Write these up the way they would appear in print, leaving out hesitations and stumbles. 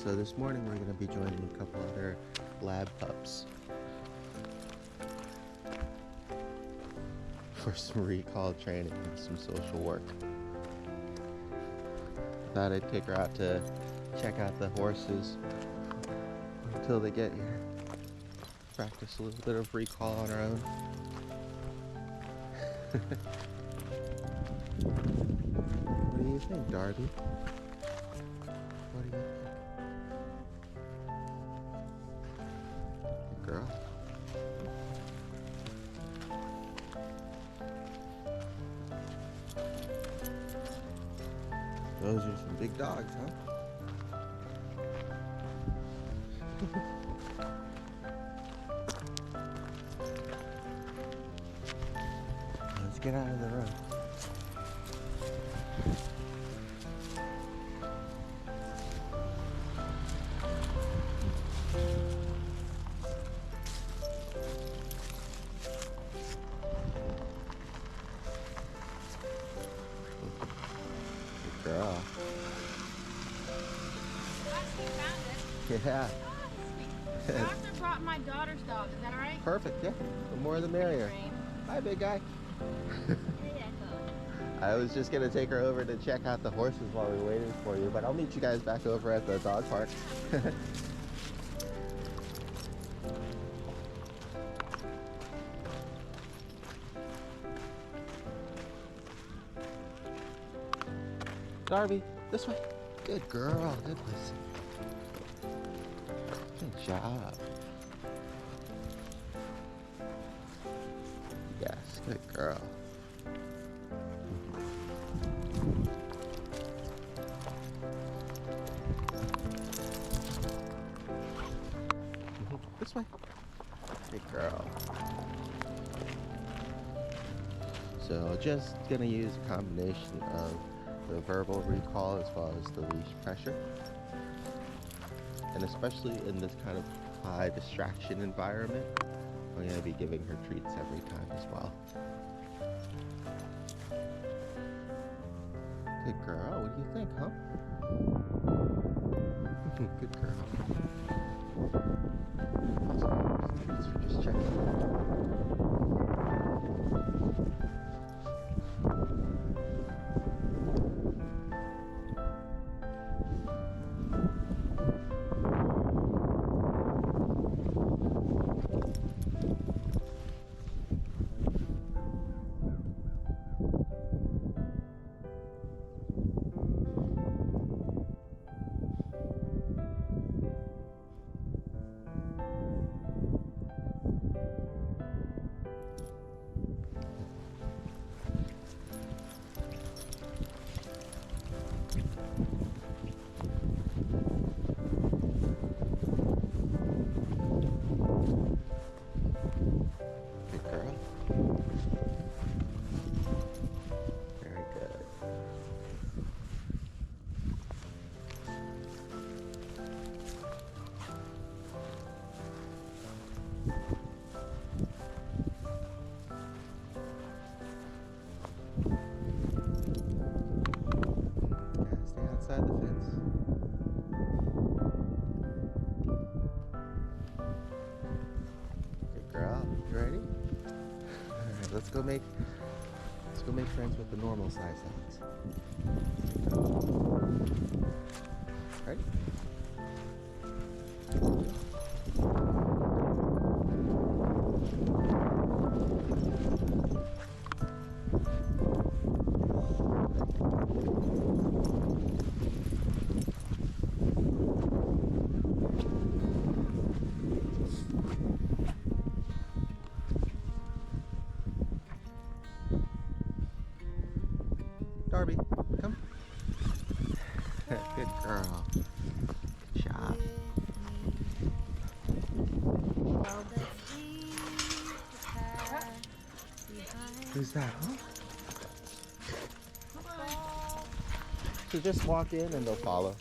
So this morning we're going to be joining a couple other lab pups for some recall training and some social work. Thought I'd take her out to check out the horses until they get here. Practice a little bit of recall on our own. What do you think, Darby? What do you think? Good girl. Those are some big dogs, huh? Let's get out of the road. Good girl. Yeah. Doctor brought my daughter's dog. Is that alright? Perfect, yeah. The more the merrier. Hi, big guy. I was just gonna take her over to check out the horses while we were waiting for you, but I'll meet you guys back over at the dog park. Darby, this way. Good girl, good listen. Good job. Yes, good girl. This way. Good girl. So just gonna use a combination of the verbal recall as well as the leash pressure. And especially in this kind of high distraction environment, I'm gonna be giving her treats every time as well. Good girl, what do you think, huh? Good girl. Thanks for just checking. Outside the fence. Good girl. You ready? Alright, let's go make friends with the normal size dogs. Ready? Darby, come. Good girl. Good job. Who's that, huh? So just walk in and they'll follow.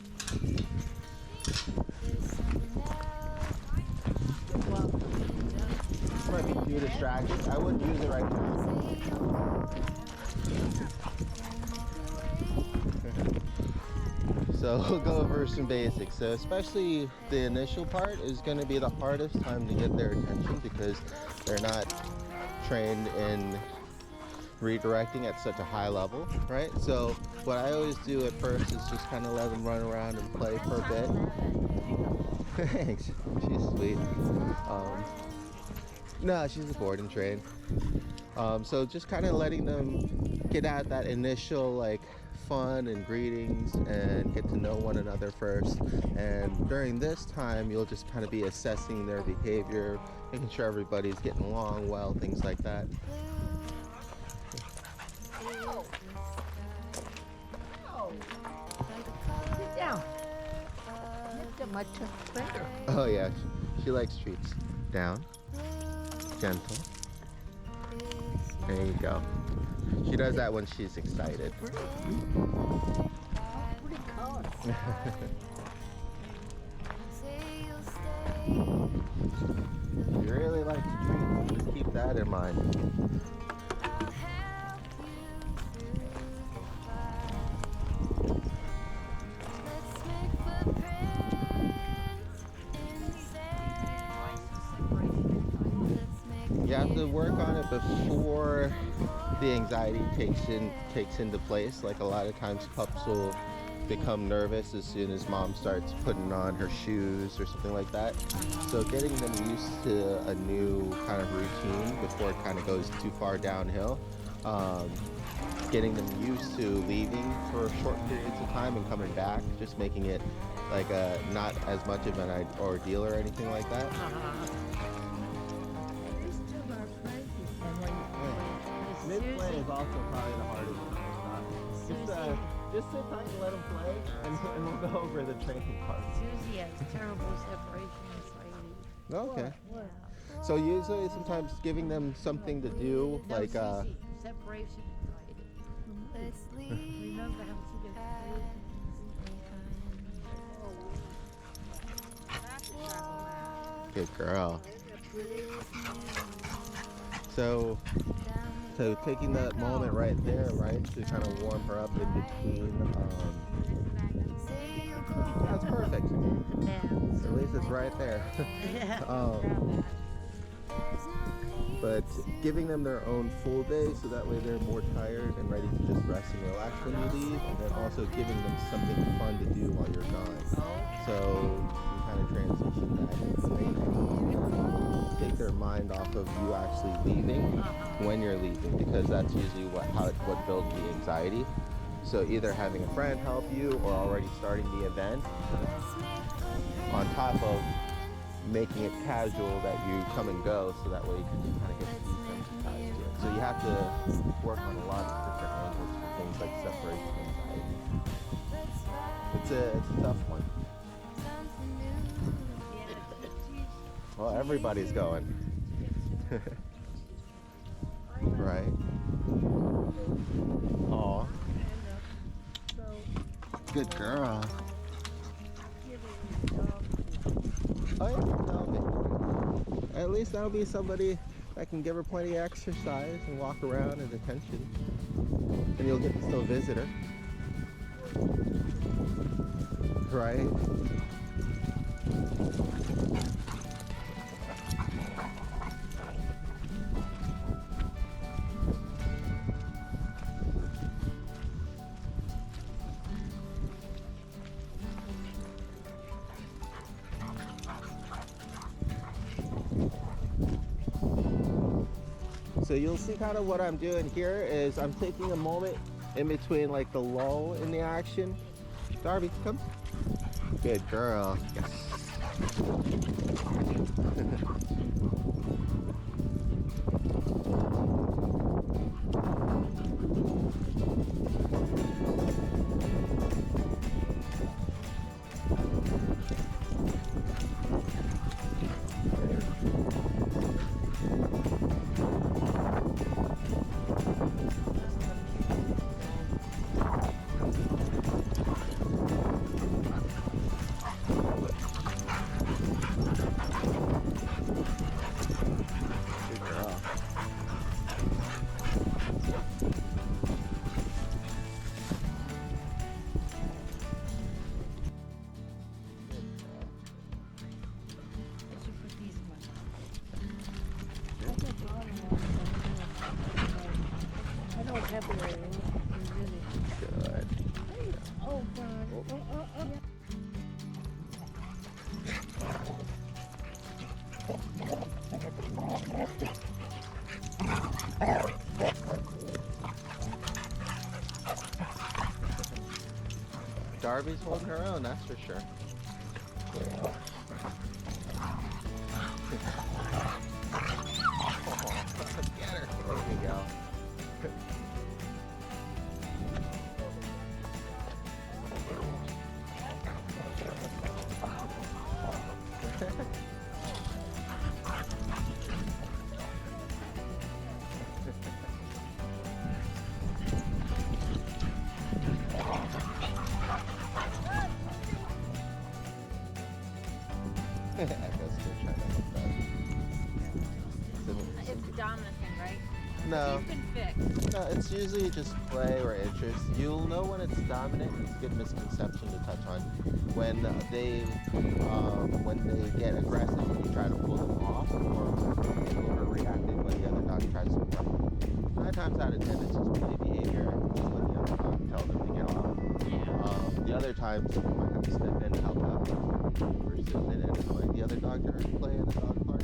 This might be too distracting. I wouldn't use it right now. So we'll go over some basics. So especially the initial part is going to be the hardest time to get their attention because they're not trained in redirecting at such a high level, right? So what I always do at first is just kind of let them run around and play for a bit. Thanks, she's sweet. No, she's a board and train. So just kind of letting them get out that initial like fun and greetings and get to know one another first. And during this time, you'll just kind of be assessing their behavior, making sure everybody's getting along well, things like that. Sit down. My finger. Oh yeah, she likes treats. Down, gentle. There you go. She does that when she's excited. Pretty color. You really like to treat, just keep that in mind. You have to work on it before the anxiety takes into place. Like a lot of times pups will become nervous as soon as mom starts putting on her shoes or something like that. So getting them used to a new kind of routine before it kind of goes too far downhill. Getting them used to leaving for short periods of time and coming back, just making it like not as much of an ordeal or anything like that. Mid-play is also probably the hardest one. Just sit tight and let them play, and we'll go over the training part. Suzie has terrible separation anxiety. Okay. Yeah. So usually sometimes giving them something to do, No, like Suzie, separation anxiety. Remember how she gets good girl. So taking that moment right there, right, to kind of warm her up in between, that's perfect. At least it's right there. But giving them their own full day so that way they're more tired and ready to just rest and relax when you leave, and then also giving them something fun to do while you're gone. So you kind of transition that into take their mind off of you actually leaving when you're leaving, because that's usually what builds the anxiety. So either having a friend help you or already starting the event on top of making it casual that you come and go, so that way you can kind of get desensitized to it. So you have to work on a lot of different angles for things like separation anxiety. It's a tough one. Well, everybody's going. Right. Aw. Good girl. Oh yeah, at least that'll be somebody that can give her plenty of exercise and walk around and attention. And you'll get to still visit her. Right? So you'll see kind of what I'm doing here is I'm taking a moment in between like the lull in the action. Darby, come. Good girl. Yes. February. Good. Oh, God. Darby's holding her own, that's for sure. Get her. There we go. Echo's still trying to help that. It's the dominant thing, right? No. You've been fixed. No, it's usually just play or interest. You'll know when it's dominant. It's a good misconception to touch on. When they get aggressive when you try to pull them off, or get overreacted when the other dog tries to run. 9 times out of 10, it's just play behavior. Just let the other dog tell them to get off. The other times, you might have to step in and help out. Versus it annoying the other dog during play in the dog park.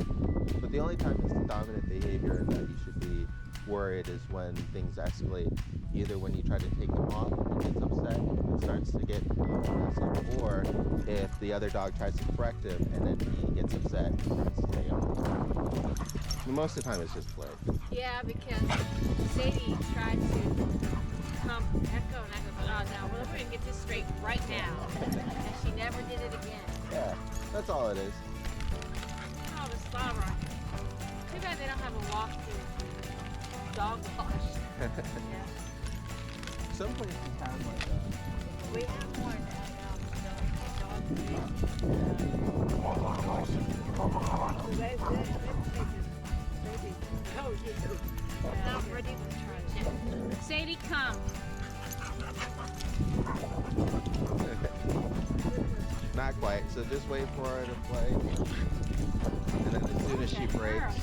But the only time it's the dominant behavior that you should be worried is when things escalate, either when you try to take him off and he gets upset and starts to get aggressive, or if the other dog tries to correct him and then he gets upset and tries to stay on. Most of the time it's just play. Yeah, because Sadie tried to come Echo, and I go, oh no, we're going to get this straight right now. And she never did it again. Yeah, that's all it is. Oh, the slobber. Too bad they don't have a walk to dog wash. Yeah. Some places have like We have more now. Dog Now I'm ready to try it. Sadie, come. not quite, so just wait for her to play. And then as soon as she breaks,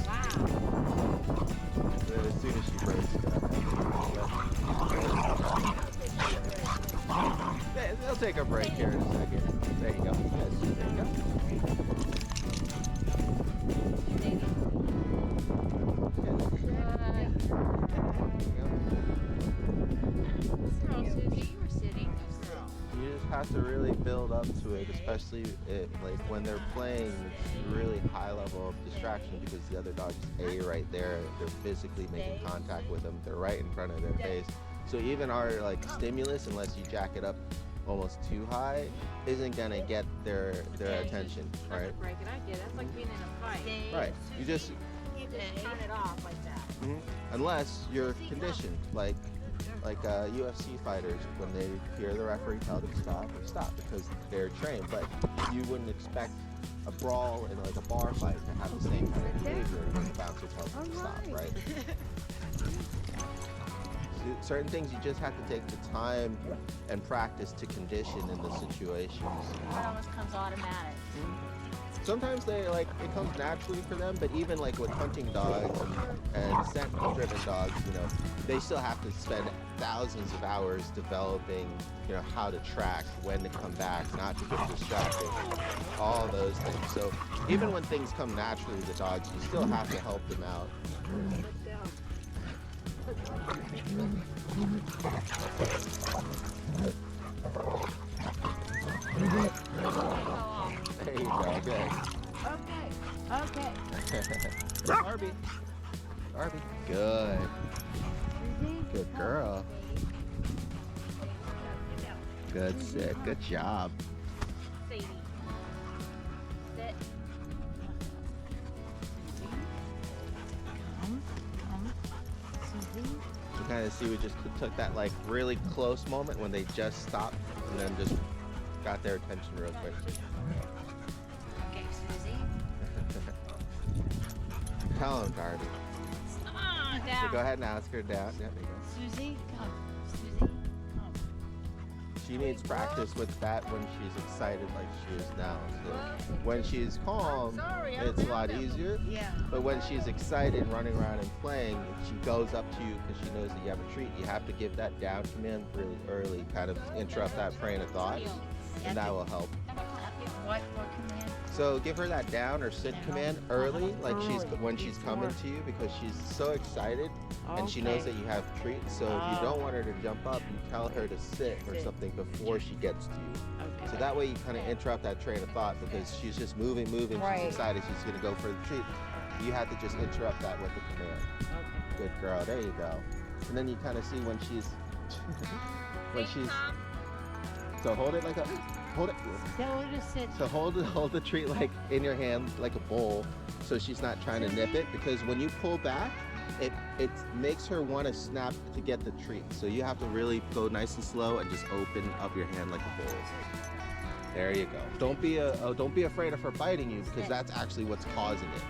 they'll take a break here in a second. There you go. Yes, there you go. You just have to really build up to it, especially like when they're playing. It's really high level of distraction because the other dog's right there. They're physically making contact with them. They're right in front of their face. So even our like stimulus, unless you jack it up almost too high, isn't gonna get their attention, right? Break it. I get it. That's like being in a fight. Right. You just turn it off like that. unless you're conditioned, like UFC fighters, when they hear the referee tell them stop, they stop because they're trained. But you wouldn't expect a brawl in like a bar fight to have the same kind of behavior when the bouncer tells them to stop, right? Certain things you just have to take the time and practice to condition in the situations. It almost comes automatic. Sometimes it comes naturally for them, but even like with hunting dogs and scent-driven dogs, they still have to spend thousands of hours developing, how to track, when to come back, not to get distracted, all those things. So even when things come naturally to the dogs, you still have to help them out. There you go, good. Okay. Darby. Good. Good girl. Good sit. Good job. Sadie. Sit. Suzie. You kind of see we just took that like really close moment when they just stopped and then just got their attention real quick. Okay, Suzie. Tell him, Darby. Come on, So down. go ahead and ask her down. Yeah, there you go. Suzie, come. Suzie, come. she needs practice with that when she's excited like she is now. So when she's calm, it's a lot easier. Yeah. But when she's excited, running around and playing, if she goes up to you because she knows that you have a treat, you have to give that down command really early, kind of interrupt that train of thought, and that will help. What command? So give her that down or sit command early, like when she's coming to you, because she's so excited and she knows that you have treats. So if you don't want her to jump up, you tell her to sit or something before she gets to you. Okay. So that way you kind of interrupt that train of thought, because she's just moving, she's excited, she's gonna go for the treat. You have to just interrupt that with the command. Okay. Good girl, there you go. And then you kind of see when she's, so hold it like a, hold it. Tell her to sit. So hold the treat like in your hand like a bowl, so she's not trying to nip it, because when you pull back, it makes her want to snap to get the treat. So you have to really go nice and slow and just open up your hand like a bowl. There you go. Don't be afraid of her biting you, because that's actually what's causing it.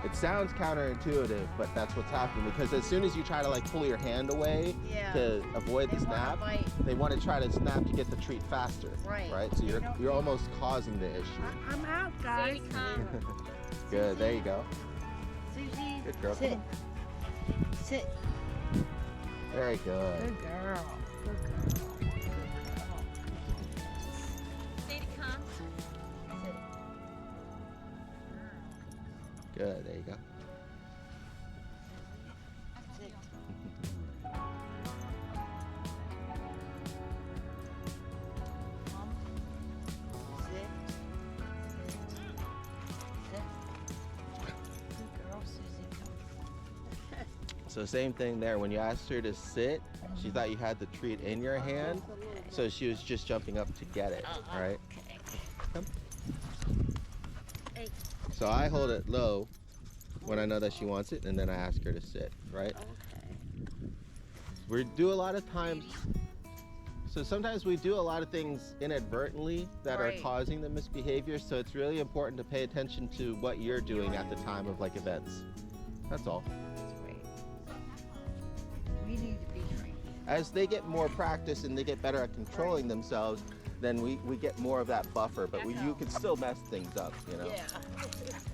It sounds counterintuitive, but that's what's happening, because as soon as you try to like pull your hand away to avoid the snap, they want to try to snap to get the treat faster. Right? So you're almost causing the issue. I'm out, guys. Sadie, come. Good, there you go. Suzie, Good girl. sit. Sit. Very good. Good girl. Good girl. Sadie, come. Sit. Good, there you go. Sit. Mom. Sit. Sit. Good girl, Suzie. Come. So same thing there. When you asked her to sit, she thought you had the treat in your hand, so she was just jumping up to get it, right? Okay. Come. Hey. So I hold it low when I know that she wants it, and then I ask her to sit, right? Okay. We do a lot of times, so sometimes we do a lot of things inadvertently that are causing the misbehavior, so it's really important to pay attention to what you're doing at the time of like events. That's all. That's right. We need to be trained. As they get more practice and they get better at controlling themselves, then we get more of that buffer, but you can still mess things up, you know? Yeah.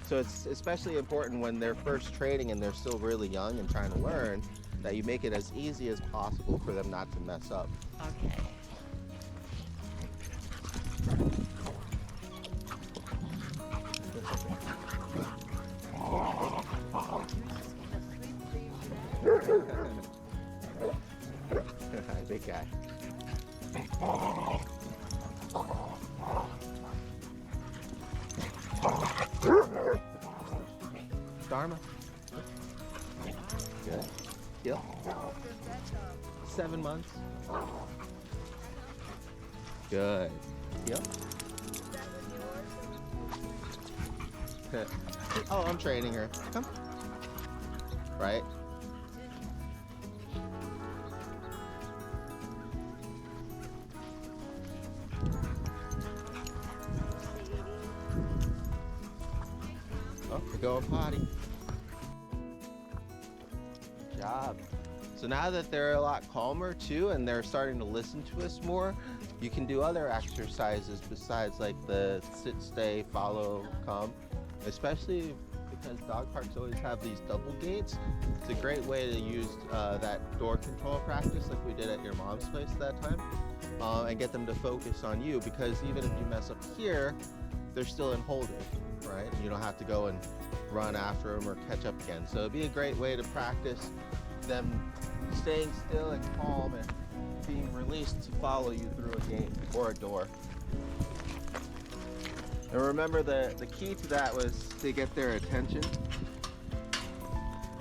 So it's especially important when they're first training and they're still really young and trying to learn, that you make it as easy as possible for them not to mess up. Okay. Big guy. Dharma. Good. Yep. 7 months. Good. Yep. Oh, I'm training her. Come. Right? Oh, you're going potty. Good job. So now that they're a lot calmer too, and they're starting to listen to us more, you can do other exercises besides like the sit, stay, follow, come. Especially because dog parks always have these double gates. It's a great way to use that door control practice like we did at your mom's place that time, and get them to focus on you, because even if you mess up here, they're still in holding, right? You don't have to go and run after them or catch up again. So it'd be a great way to practice them staying still and calm and being released to follow you through a gate or a door. And remember, the key to that was to get their attention.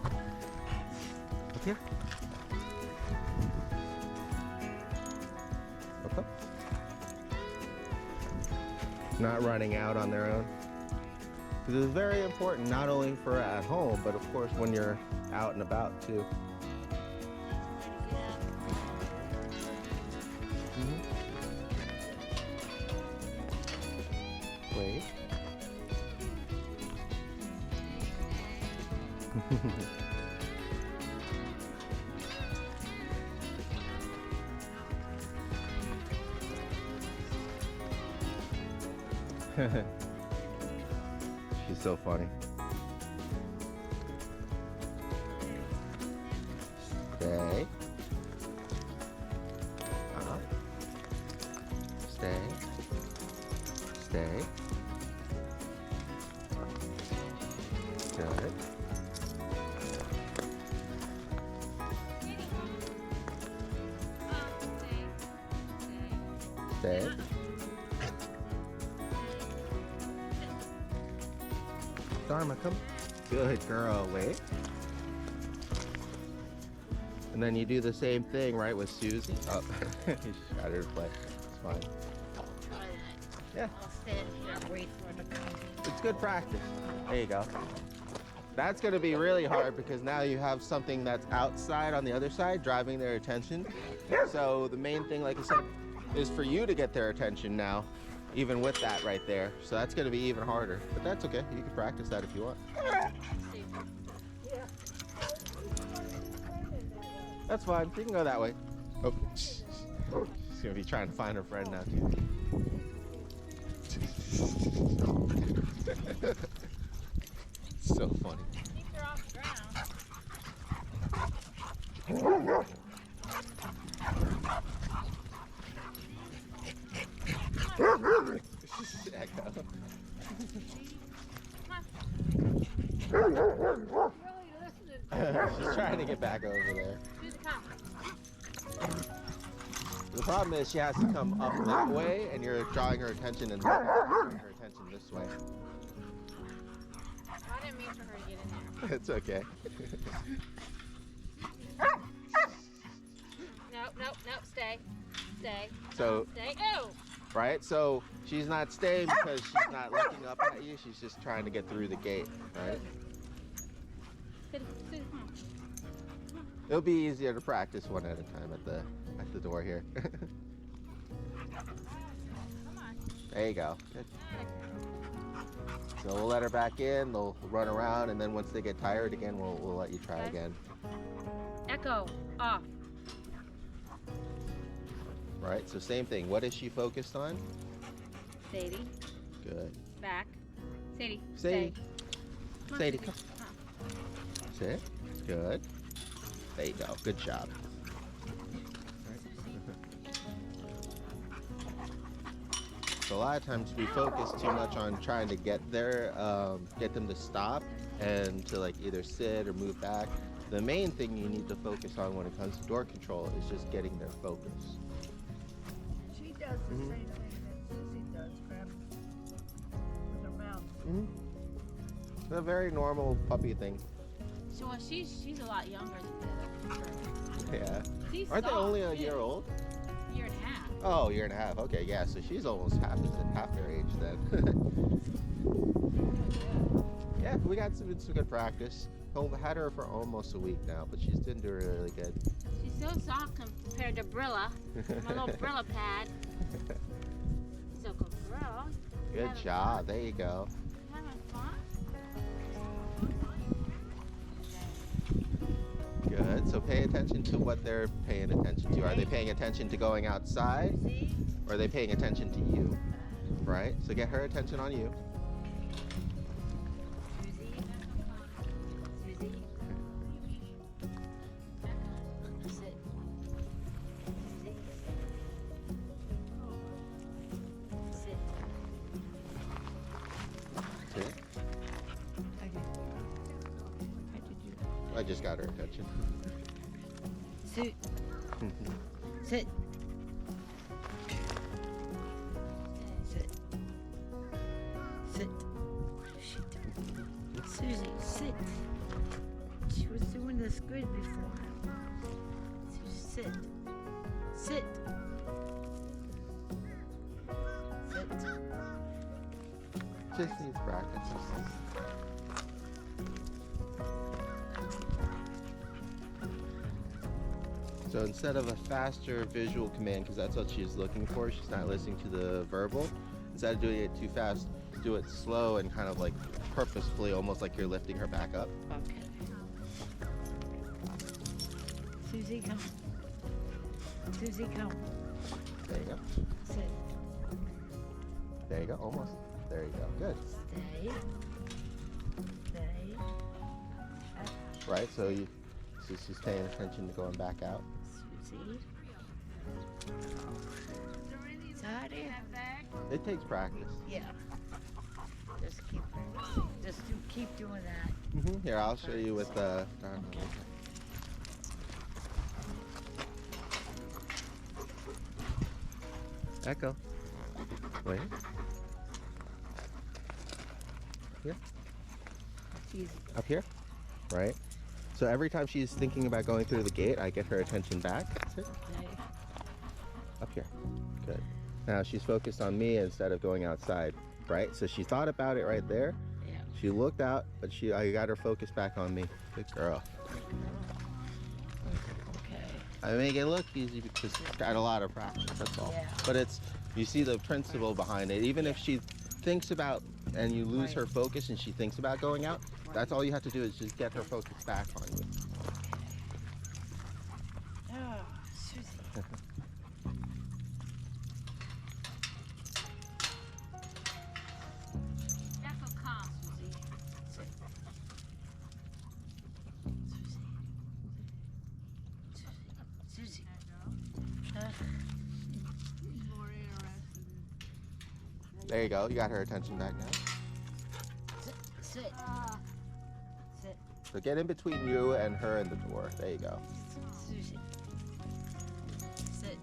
Up here. Okay. Not running out on their own. This is very important, not only for at home, but of course when you're out and about too. Wait. She's so funny. Stay. Up. Stay. Stay. Good. Stay. Dharma, come. Good girl. Wait. And then you do the same thing, right, with Suzie. Oh, you shattered her play. It's fine. Yeah. I'll stand here and wait for it to come. It's good practice. There you go. That's going to be really hard because now you have something that's outside on the other side driving their attention. So the main thing, like I said, is for you to get their attention now, even with that right there. So that's going to be even harder. But that's okay. You can practice that if you want. That's fine. You can go that way. Oh, she's going to be trying to find her friend now, too. So funny. Keep her off the ground. Echo. Really listening. She's trying to get back over there. Suzie, come. The problem is she has to come up that way, and you're drawing her attention and drawing her attention this way. I didn't mean for her to get in there. It's okay. Nope, nope, nope. Stay. Stay. So, Stay. Oh! right? So she's not staying because she's not looking up at you. She's just trying to get through the gate, right? Sit, sit, come on. It'll be easier to practice one at a time at the door here. Come on. There you go. Good. So we'll let her back in. They'll run around, and then once they get tired again, we'll let you try Okay. again. Echo. Off. Right. So same thing. What is she focused on? Sadie. Good. Back. Sadie. Sadie. Stay. Come on, Sadie, Suzie. come. Come Sit. Good. There you go. Good job. So a lot of times we focus too much on trying to get there, get them to stop and to like either sit or move back. The main thing you need to focus on when it comes to door control is just getting their focus. She does the same thing that Suzie does, grab with her mouth. It's a very normal puppy thing. So well, she's a lot younger than the other. Yeah. She's Aren't they soft, only a too. year old? Year and a half. Oh, year and a half. Okay, yeah. So she's almost half their age then. Yeah, we got some good practice. Had her for almost a week now, but she's been doing really good. She's so soft compared to Brilla, my little Brilla pad. So good girl. Good Having job. fun? There you go. You having fun? Good. So pay attention to what they're paying attention to. Are they paying attention to going outside, See? or are they paying attention to you? Right? So get her attention on you. Suzie. Suzie. Sit. Sit. Sit. Sit. How did you? I just got her attention. Sit. Sit. Sit. Sit. Shit. Suzie, sit. She was doing this good before. Sit. Sit. Sit. Just needs practice. So instead of a faster visual command, because that's what she's looking for, she's not listening to the verbal. Instead of doing it too fast, do it slow and kind of like purposefully, almost like you're lifting her back up. Okay. Suzie, come. Suzie, come. There you go. Sit. There you go. Almost. There you go. Good. Stay. Stay. Right, so she's paying attention to going back out. Suzie. Sadie. It takes practice. Yeah. Just keep practicing. Just keep doing that. Here, I'll show you with the Darby. Echo. Wait. Here. Easy. Up here. Right. So every time she's thinking about going through the gate, I get her attention back. Sit. Okay. Up here. Good. Now she's focused on me instead of going outside. Right. So she thought about it right there. Yeah. She looked out, but I got her focused back on me. Good girl. Okay. I make it look easy because it's got a lot of practice, that's all. Yeah. But you see the principle behind it. Even if she thinks about, and you lose her focus and she thinks about going out, that's all you have to do is just get her focus back on you. Oh, Suzie. Echo, calm. Suzie. Sit. Suzie. Suzie. There you go. You got her attention back now. Sit. Sit. Sit. So get in between you and her and the door. There you go. Suzie. Sit.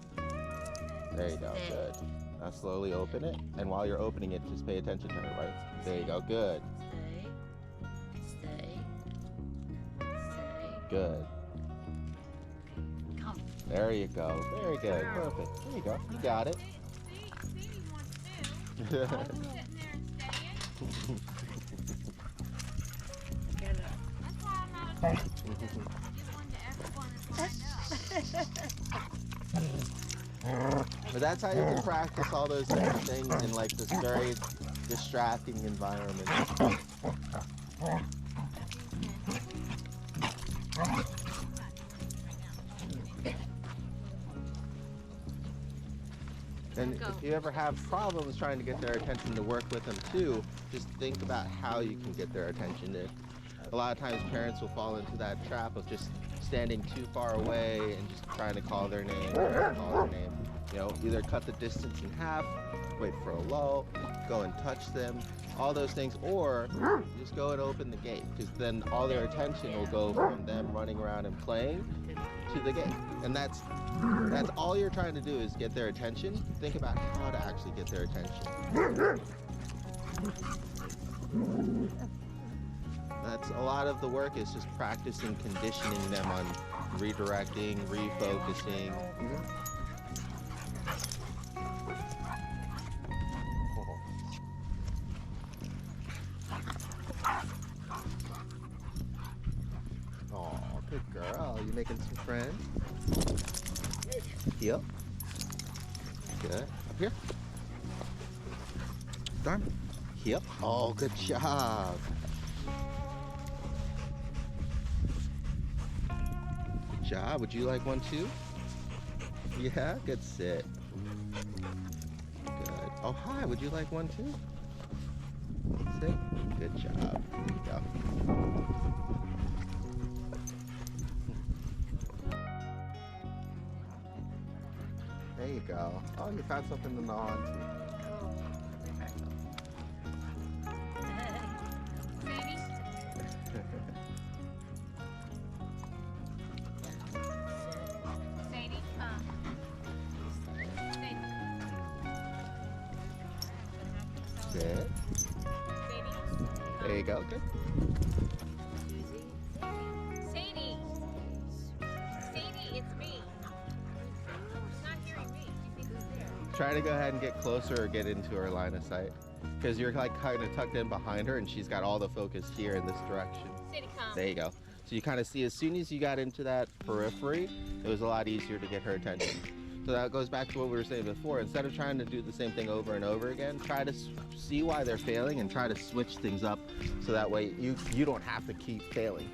There you go. Stay. Good. Now slowly open it. And while you're opening it, just pay attention to her, right? There you go. Good. Stay. Stay. Stay. Good. Come. There you go. Very good. Perfect. There you go. You got it. Sadie wants to. I was sitting there and staying. Get up. That's why I'm not a just wanted to F one and find out. But that's how you can practice all those different things in like this very distracting environment. And if you ever have problems trying to get their attention to work with them too, just think about how you can get their attention. A lot of times parents will fall into that trap of just standing too far away and just trying to call their name, You know, either cut the distance in half, wait for a lull, go and touch them, all those things, or just go and open the gate, because then all their attention will go from them running around and playing to the gate. And that's all you're trying to do is get their attention. Think about how to actually get their attention. That's a lot of the work is just practicing conditioning them on redirecting, refocusing. Oh, good girl. You making some friends? Yep. Good. Up here. Darby. Yep. Oh, good job. Good job. Would you like one too? Yeah, good sit. Good. Oh, hi. Would you like one too? Sit. Good job. There you go. There you go. Oh, you found something to gnaw on too. Sadie? Sadie? Sit. Sadie? There you go. Good. Sadie! Sadie, it's me. She's not hearing me. She thinks it's there. Try to go ahead and get closer or get into her line of sight. Because you're like kind of tucked in behind her and she's got all the focus here in this direction. Sadie, come. There you go. So you kind of see as soon as you got into that periphery, it was a lot easier to get her attention. So that goes back to what we were saying before. Instead of trying to do the same thing over and over again, try to see why they're failing and try to switch things up so that way you don't have to keep failing.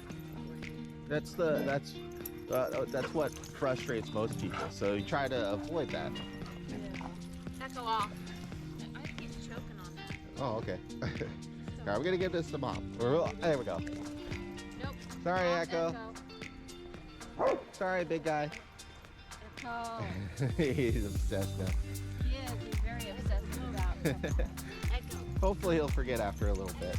That's what frustrates most people. So you try to avoid that. Echo off. I keep choking on that. Oh, okay. Alright, we're gonna give this to Mom. There we go. Nope. Sorry, Mom's Echo. Sorry, big guy. Echo. He's obsessed now. He is. He's very obsessive about Echo. Hopefully he'll forget after a little bit.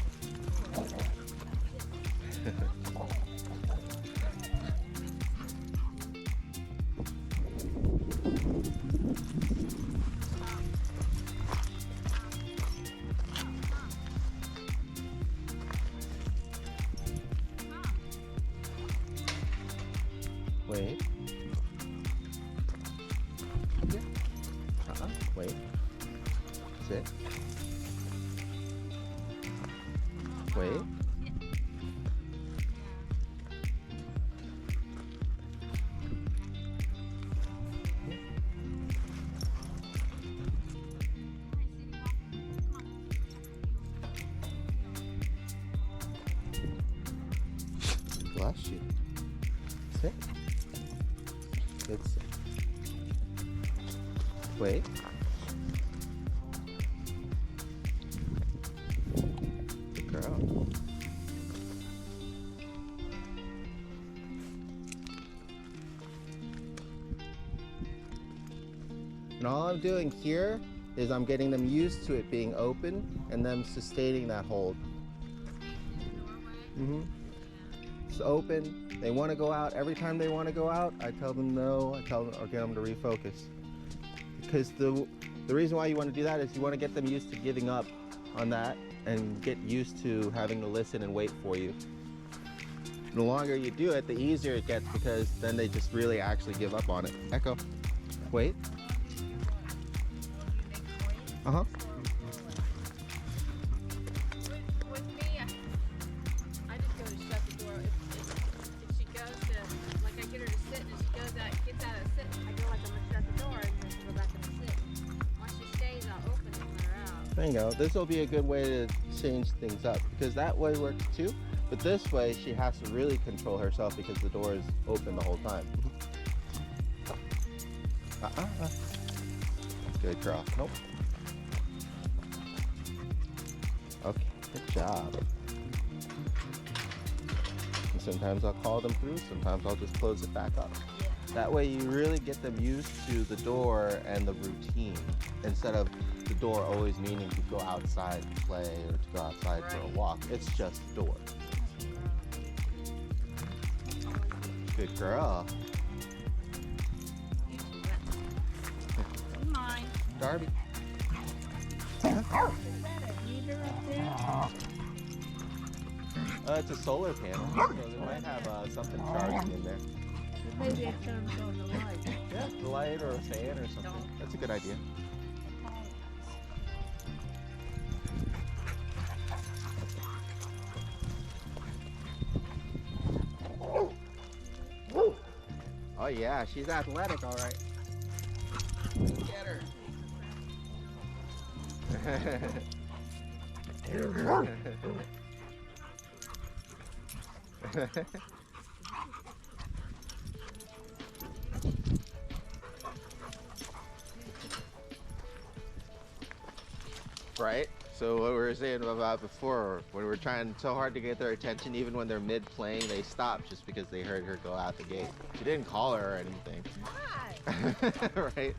Wait. Wait. Sit. Wait. Bless you. Sit. Good sit. Wait. Good girl. And all I'm doing here is I'm getting them used to it being open and them sustaining that hold. It's open. They want to go out. Every time they want to go out, I tell them no. I tell them or get them to refocus. Because the reason why you want to do that is you want to get them used to giving up on that and get used to having to listen and wait for you. The longer you do it, the easier it gets because then they just really actually give up on it. Echo. Wait. Uh-huh. With me, I just go to shut the door. If she goes to, like I get her to sit and she goes out, gets out of sit, I go like I'm gonna shut the door and then she'll go back in the sit. Once she stays, I'll open it and let her out. There you go. This will be a good way to change things up because that way works too. But this way, she has to really control herself because the door is open the whole time. Good girl. Nope. Okay, good job. And sometimes I'll call them through, sometimes I'll just close it back up. That way you really get them used to the door and the routine instead of the door always meaning to go outside and play or to go outside for a walk. It's just the door. Good girl. Mine. Darby. It's a solar panel, so they might have something charging in there. Maybe it turns on the light. Yeah, the light or a fan or something. That's a good idea. Oh yeah, she's athletic, all right. Get her. Right? So what we were saying about before, when we're trying so hard to get their attention, even when they're mid-playing, they stop just because they heard her go out the gate. She didn't call her or anything. Why? Right?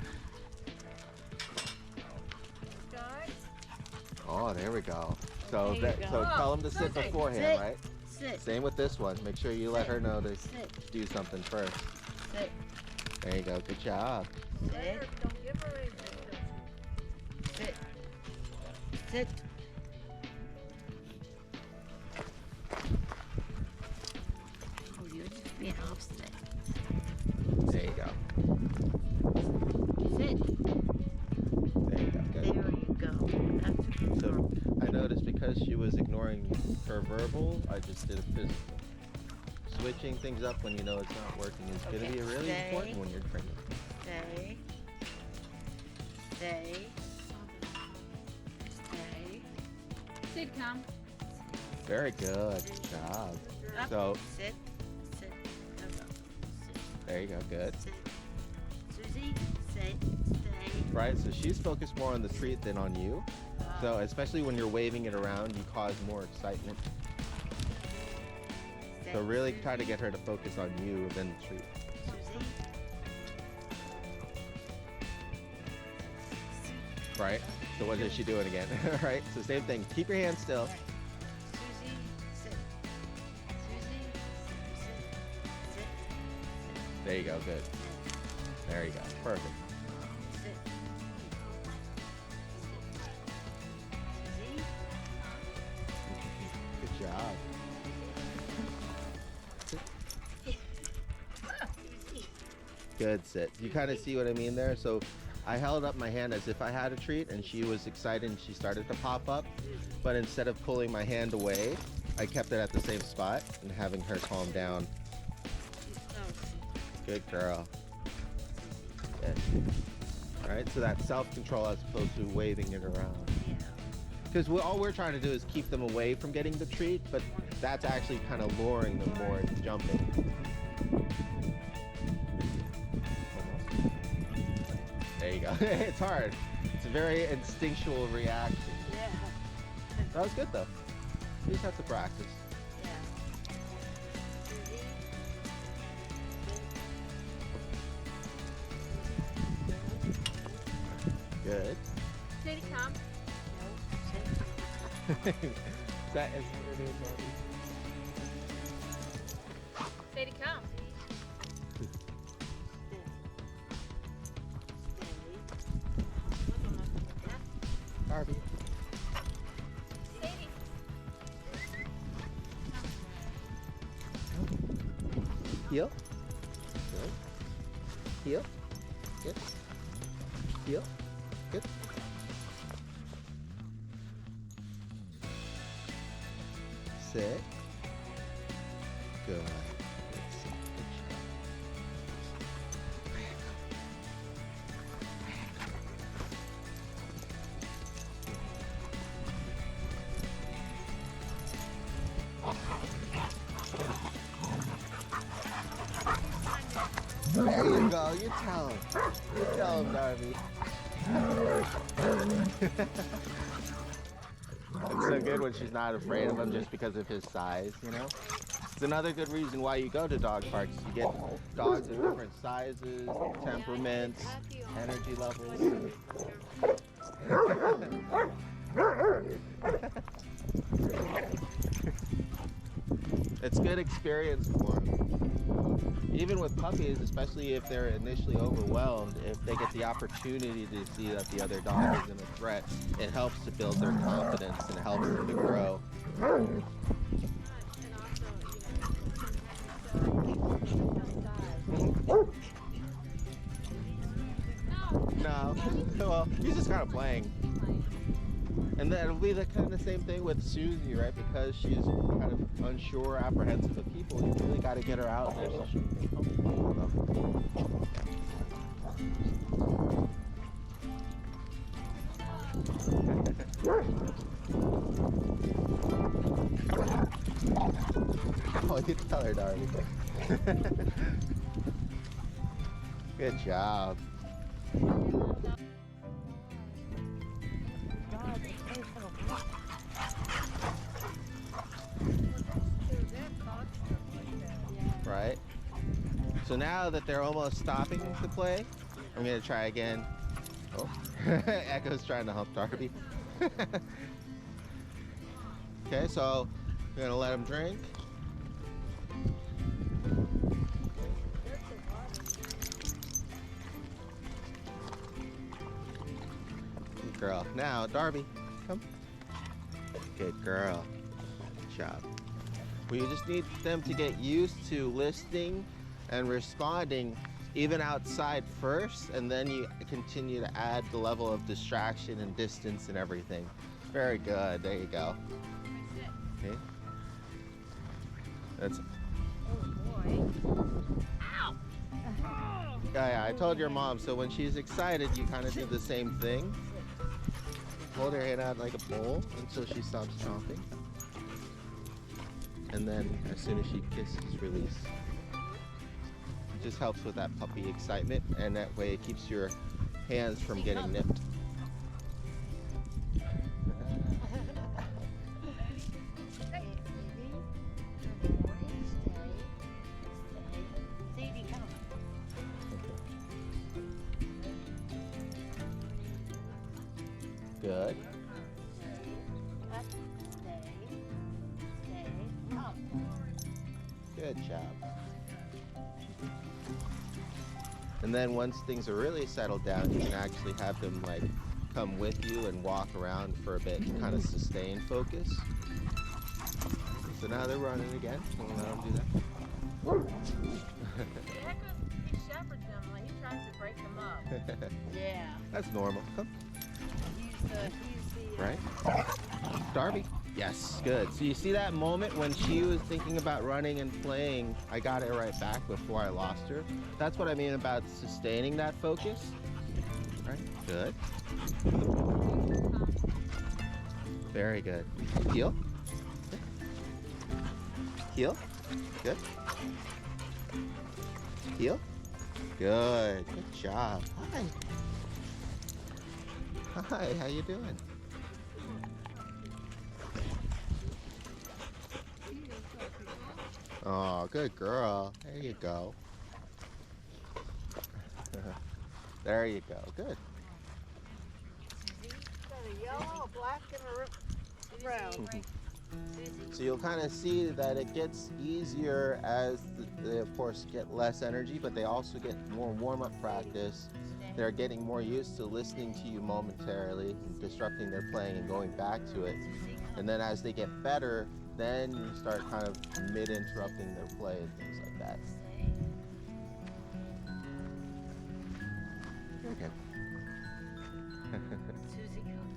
Guys? Oh, there we go. So, There you go. so tell them to sit Suzie, beforehand, sit. right? Sit. Same with this one. Make sure you let her know to Sit. do something first. Sit. There you go. Good job. Sit. Don't give her anything. Sit. Sit. Oh, you're just being obstinate. There you go. Sit. There you go. Good. There you go. That's a good So girl. I noticed because she was ignoring her verbal, I just did a physical. Switching things up when you know it's not working is going to Okay, be really stay. important when you're training. Stay. Stay. Stay. Sid, come. Very good. Good job. Up. So Sit. Sit. No, no. Sit. there you go. Good. Sit. Suzie, sit. Stay. Right. So she's focused more on the treat than on you. So especially when you're waving it around, you cause more excitement. So really try to get her to focus on you than the treat. Right? So what is she doing again? Right? So same thing. Keep your hands still. Suzie, sit. Suzie, sit. Sit. There you go. Good. There you go. Perfect. Sit. Good job. Good sit. You kind of see what I mean there? So I held up my hand as if I had a treat, and she was excited and she started to pop up. But instead of pulling my hand away, I kept it at the same spot and having her calm down. Good girl. Good. All right, so that's self-control as opposed to waving it around. Because all we're trying to do is keep them away from getting the treat, but that's actually kind of luring them more into jumping. There you go. It's hard. It's a very instinctual reaction. Yeah. That was good though. You just have to practice. Yeah. Good. Sadie, come. That is what it is, Darby. Sadie, come. Darby. Sadie. Heel. Good. Heel. Good. Heel. Good. Sit. Good. Good sit. Good job. There you go. You tell him. You tell him, Darby. It's so good when she's not afraid of him just because of his size, you know? It's another good reason why you go to dog parks. You get dogs of different sizes, temperaments, energy levels. It's good experience for them. Even with puppies, especially if they're initially overwhelmed, if they get the opportunity to see that the other dog isn't a threat, it helps to build their confidence and helps them to grow. No, well, he's just kind of playing. And then it'll be the kind of same thing with Suzie, right? Because she's kind of unsure, apprehensive of people, you really got to get her out there so she can feel comfortable with them. Oh, you tell her, Darby. Good job. Right? So now that they're almost stopping to play, I'm going to try again. Oh, Echo's trying to help Darby. Okay, so we're going to let him drink. Good girl. Now, Darby, come. Good girl. Good job. We just need them to get used to listening and responding even outside first, and then you continue to add the level of distraction and distance and everything. Very good. There you go. Okay. That's. Oh boy. Ow! Yeah, I told your mom. So when she's excited, you kind of do the same thing. Hold her hand out like a bowl until she stops chomping. And then as soon as she kisses, release. It just helps with that puppy excitement, and that way it keeps your hands from getting nipped. Good. Up, stay, up. Good job. And then once things are really settled down, you can actually have them like come with you and walk around for a bit and kind of sustain focus. So now they're running again. We'll let them do that. The heck of he shepherds them, like he tries to break them up. Yeah. That's normal. Come. He's the Right? Darby. Yes, good. So you see that moment when she was thinking about running and playing, I got it right back before I lost her. That's what I mean about sustaining that focus. Right? Good. Very good. Heel. Heel. Good. Heel. Good. Good job. Hi. Hi, how you doing? Oh, good girl. There you go. There you go. Good. Got a yellow, a black, and a brown. So you'll kind of see that it gets easier as they, of course, get less energy, but they also get more warm-up practice. They're getting more used to listening to you momentarily, and disrupting their playing and going back to it. And then as they get better, then you start kind of mid-interrupting their play and things like that. Okay. Suzie, come.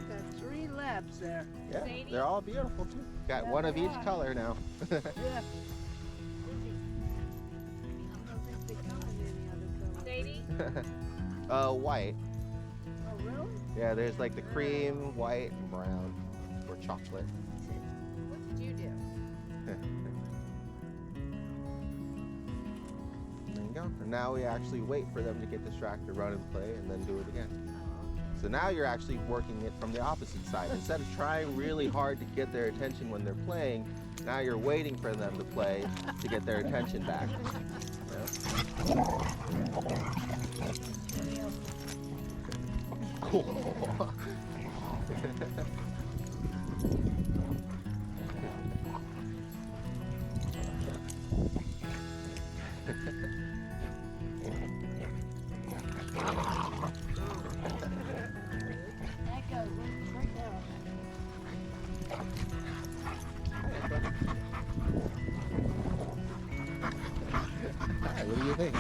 Got 3 laps there. Yeah, Sadie? they're all beautiful too. Got one of each color now. Yeah. I don't think they come in any other color. Sadie, White. Oh, really? Yeah, there's like the cream, white, and brown, or chocolate. what did you do? There you go. And now we actually wait for them to get distracted, run and play, and then do it again. So now you're actually working it from the opposite side. Instead of trying really hard to get their attention when they're playing, now you're waiting for them to play to get their attention back. Cool. That goes right there. Hi, what do you think?